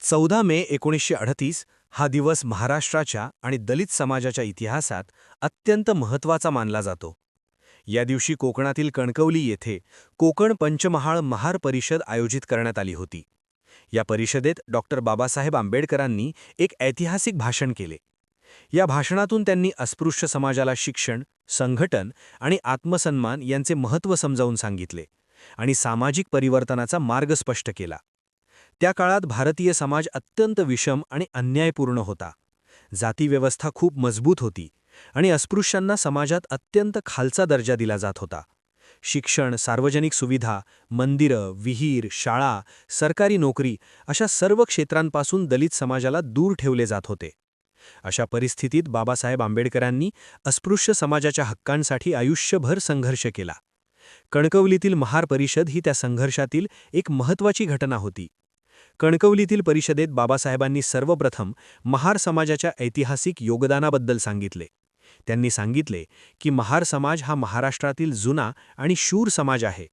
14 मे 1938 हा दिवस महाराष्ट्राच्या आणि दलित समाजाच्या इतिहासात अत्यंत महत्त्वाचा मानला जातो. या दिवशी कोकणातील कणकवली येथे कोकण पंचमहाल महार परिषद आयोजित करण्यात आली होती. या परिषदेत डॉक्टर बाबासाहेब आंबेडकरांनी एक ऐतिहासिक भाषण केले. या भाषणातून त्यांनी अस्पृश्य समाजाला शिक्षण, संघटन आणि आत्मसन्मान यांचे महत्त्व समजावून सांगितले आणि सामाजिक परिवर्तनाचा मार्ग स्पष्ट केला. त्या काळात भारतीय समाज अत्यंत विषम आणि अन्यायपूर्ण होता. जातीव्यवस्था खूप मजबूत होती आणि अस्पृश्यांना समाजात अत्यंत खालचा दर्जा दिला जात होता. शिक्षण, सार्वजनिक सुविधा, मंदिरं, विहीर, शाळा, सरकारी नोकरी अशा सर्व क्षेत्रांपासून दलित समाजाला दूर ठेवले जात होते. अशा परिस्थितीत बाबासाहेब आंबेडकरांनी अस्पृश्य समाजाच्या हक्कांसाठी आयुष्यभर संघर्ष केला. कणकवलीतील महार परिषद ही त्या संघर्षातील एक महत्त्वाची घटना होती. कणकवलीतील परिषदेत बाबासाहेबांनी सर्वप्रथम महार समाजाच्या ऐतिहासिक योगदानाबद्दल सांगितले. त्यांनी सांगितले की महार समाज हा महाराष्ट्रातील जुना आणि शूर समाज आहे.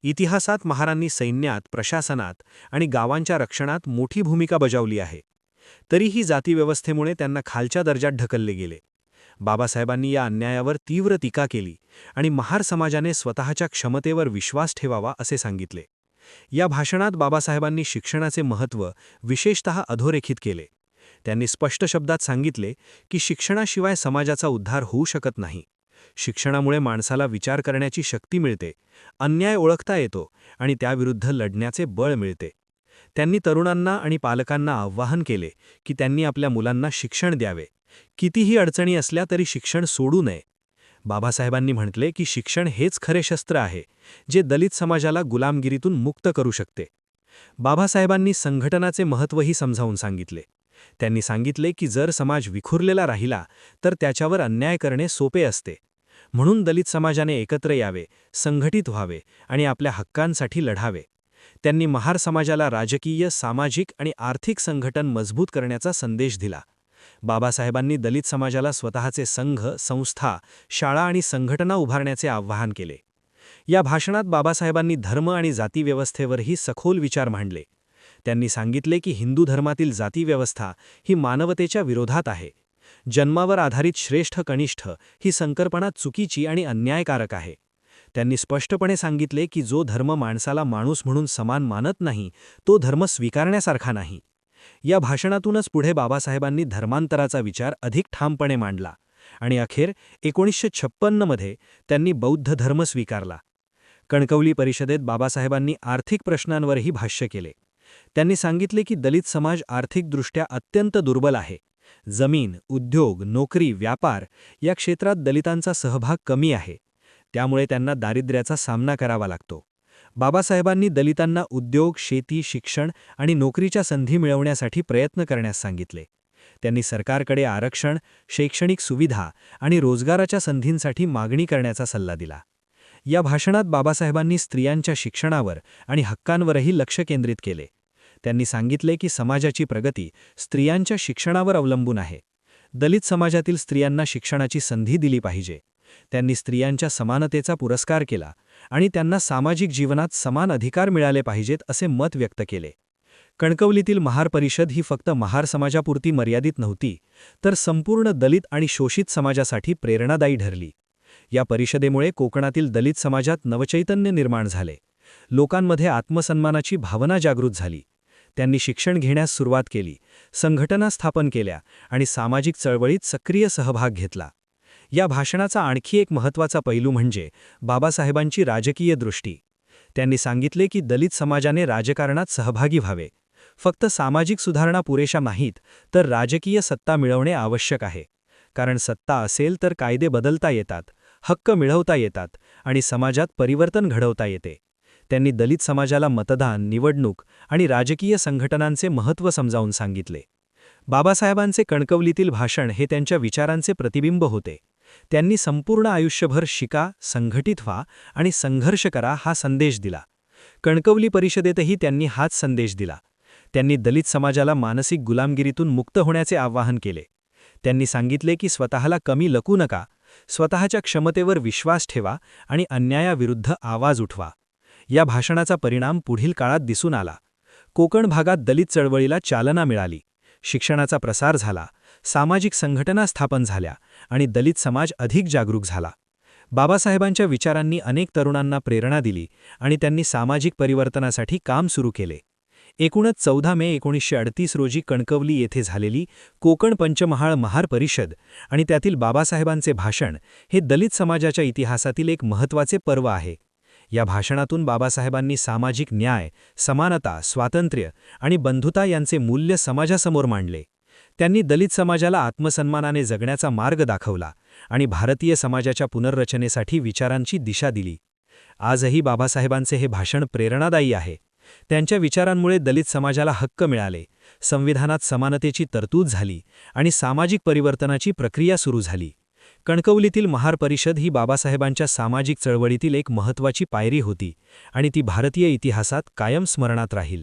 इतिहासात महारांनी सैन्यात, प्रशासनात आणि गावांच्या रक्षणात मोठी भूमिका बजावली आहे. तरीही जातीव्यवस्थेमुळे त्यांना खालच्या दर्जात ढकलले गेले. बाबासाहेबांनी या अन्यायावर तीव्र टीका केली आणि महार समाजाने स्वतःच्या क्षमतेवर विश्वास ठेवावा असे सांगितले. या भाषणात बाबासाहेबांनी शिक्षणाचे महत्त्व विशेषतः अधोरेखित केले. त्यांनी स्पष्ट शब्दात सांगितले की शिक्षणाशिवाय समाजाचा उद्धार होऊ शकत नाही. शिक्षणामुळे माणसाला विचार करण्याची शक्ती मिळते, अन्याय ओळखता येतो आणि त्याविरुद्ध लढण्याचे बळ मिळते. त्यांनी तरुणांना आणि पालकांना आवाहन केले की त्यांनी आपल्या मुलांना शिक्षण द्यावे. कितीही अडचणी असल्या तरी शिक्षण सोडू नये. बाबासाहेबांनी म्हटले की शिक्षण हेच खरे शस्त्र आहे जे दलित समाजाला गुलामगिरीतून मुक्त करू शकते. बाबासाहेबांनी संघटनाचे महत्त्वही समजावून सांगितले. त्यांनी सांगितले की जर समाज विखुरलेला राहिला तर त्याच्यावर अन्याय करणे सोपे असते. म्हणून दलित समाजाने एकत्र यावे, संघटित व्हावे आणि आपल्या हक्कांसाठी लढावे. त्यांनी महार समाजाला राजकीय, सामाजिक आणि आर्थिक संघटन मजबूत करण्याचा संदेश दिला. बाबासाहेबांनी दलित समाजाला स्वतःचे संघ, संस्था, शाळा आणि संघटना उभारण्याचे आवाहन केले. या भाषणात बाबासाहेबांनी धर्म आणि जातीव्यवस्थेवरही सखोल विचार मांडले. त्यांनी सांगितले की हिंदू धर्मातील जातीव्यवस्था ही मानवतेच्या विरोधात आहे. जन्मावर आधारित श्रेष्ठ कनिष्ठ ही संकल्पना चुकीची आणि अन्यायकारक आहे. त्यांनी स्पष्टपणे सांगितले की जो धर्म माणसाला माणूस म्हणून समान मानत नाही तो धर्म स्वीकारण्यासारखा नाही. या भाषणातूनच पुढे बाबासाहेबांनी धर्मांतराचा विचार अधिक ठामपणे मांडला आणि अखेर 1956 मध्ये त्यांनी बौद्ध धर्म स्वीकारला. कणकवली परिषदेत बाबासाहेबांनी आर्थिक प्रश्नांवरही भाष्य केले. त्यांनी सांगितले की दलित समाज आर्थिकदृष्ट्या अत्यंत दुर्बल आहे. जमीन, उद्योग, नोकरी, व्यापार या क्षेत्रात दलितांचा सहभाग कमी आहे. त्यामुळे त्यांना दारिद्र्याचा सामना करावा लागतो. बाबासाहेबांनी दलितांना उद्योग, शेती, शिक्षण आणि नोकरीच्या संधी मिळवण्यासाठी प्रयत्न करण्यास सांगितले. त्यांनी सरकारकडे आरक्षण, शैक्षणिक सुविधा आणि रोजगाराच्या संधींसाठी मागणी करण्याचा सल्ला दिला. या भाषणात बाबासाहेबांनी स्त्रियांच्या शिक्षणावर आणि हक्कांवरही लक्ष केंद्रित केले. त्यांनी सांगितले की समाजाची प्रगती स्त्रियांच्या शिक्षणावर अवलंबून आहे. दलित समाजातील स्त्रियांना शिक्षणाची संधी दिली पाहिजे. त्यांनी स्त्रियांच्या समानतेचा पुरस्कार केला आणि त्यांना सामाजिक जीवनात समान अधिकार मिळाले पाहिजेत असे मत व्यक्त केले. कणकवलीतील महार परिषद ही फक्त महार समाजापुरती मर्यादित नव्हती, तर संपूर्ण दलित आणि शोषित समाजासाठी प्रेरणादायी ठरली. या परिषदेमुळे कोकणातील दलित समाजात नवचैतन्य निर्माण झाले. लोकांमध्ये आत्मसन्मानाची भावना जागृत झाली. त्यांनी शिक्षण घेण्यास सुरुवात केली, संघटना स्थापन केल्या आणि सामाजिक चळवळीत सक्रिय सहभाग घेतला. या भाषणाचा आणखी एक महत्त्वाचा पैलू म्हणजे बाबासाहेबांची राजकीय दृष्टी. त्यांनी सांगितले की दलित समाजाने राजकारणात सहभागी व्हावे. फक्त सामाजिक सुधारणा पुरेशा नाहीत, तर राजकीय सत्ता मिळवणे आवश्यक आहे. कारण सत्ता असेल तर कायदे बदलता येतात, हक्क मिळवता येतात आणि समाजात परिवर्तन घडवता येते. त्यांनी दलित समाजाला मतदान, निवडणूक आणि राजकीय संघटनांचे महत्त्व समजावून सांगितले. बाबासाहेबांचे कणकवलीतील भाषण हे त्यांच्या विचारांचे प्रतिबिंब होते. त्यांनी संपूर्ण आयुष्यभर शिका, संघटित व्हा आणि संघर्ष करा हा संदेश दिला. कणकवली परिषदेतही त्यांनी हाच संदेश दिला. त्यांनी दलित समाजाला मानसिक गुलामगिरीतून मुक्त होण्याचे आवाहन केले. त्यांनी सांगितले की स्वतःला कमी लेखू नका, स्वतःच्या क्षमतेवर विश्वास ठेवा आणि अन्यायाविरुद्ध आवाज उठवा. या भाषणाचा परिणाम पुढील काळात दिसून आला. कोकण भागात दलित चळवळीला चालना मिळाली. शिक्षणाचा प्रसार झाला, सामाजिक संघटना स्थापन झाल्या आणि दलित समाज अधिक जागरूक झाला. बाबासाहेबांच्या विचारांनी अनेक तरुणांना प्रेरणा दिली आणि त्यांनी सामाजिक परिवर्तनासाठी काम सुरू केले. एकूणच 14 मे 1938 रोजी कणकवली येथे झालेली कोकण पंचमहाल महार परिषद आणि त्यातील बाबासाहेबांचे भाषण हे दलित समाजाच्या इतिहासातील एक महत्त्वाचे पर्व आहे. या भाषणातून बाबासाहेबांनी सामाजिक न्याय, समानता, स्वातंत्र्य आणि बंधुता यांचे मूल्य समाजासमोर मांडले. त्यांनी दलित समाजाला आत्मसन्मानाने जगण्याचा मार्ग दाखवला आणि भारतीय समाजाच्या पुनर्रचनेसाठी विचारांची दिशा दिली. आजही बाबासाहेबांचे हे भाषण प्रेरणादायी आहे. त्यांच्या विचारांमुळे दलित समाजाला हक्क मिळाले, संविधानात समानतेची तरतूद झाली आणि सामाजिक परिवर्तनाची प्रक्रिया सुरू झाली. कणकवलीतील महार परिषद ही बाबासाहेबांच्या सामाजिक चळवळीतील एक महत्त्वाची पायरी होती आणि ती भारतीय इतिहासात कायम स्मरणात राहील.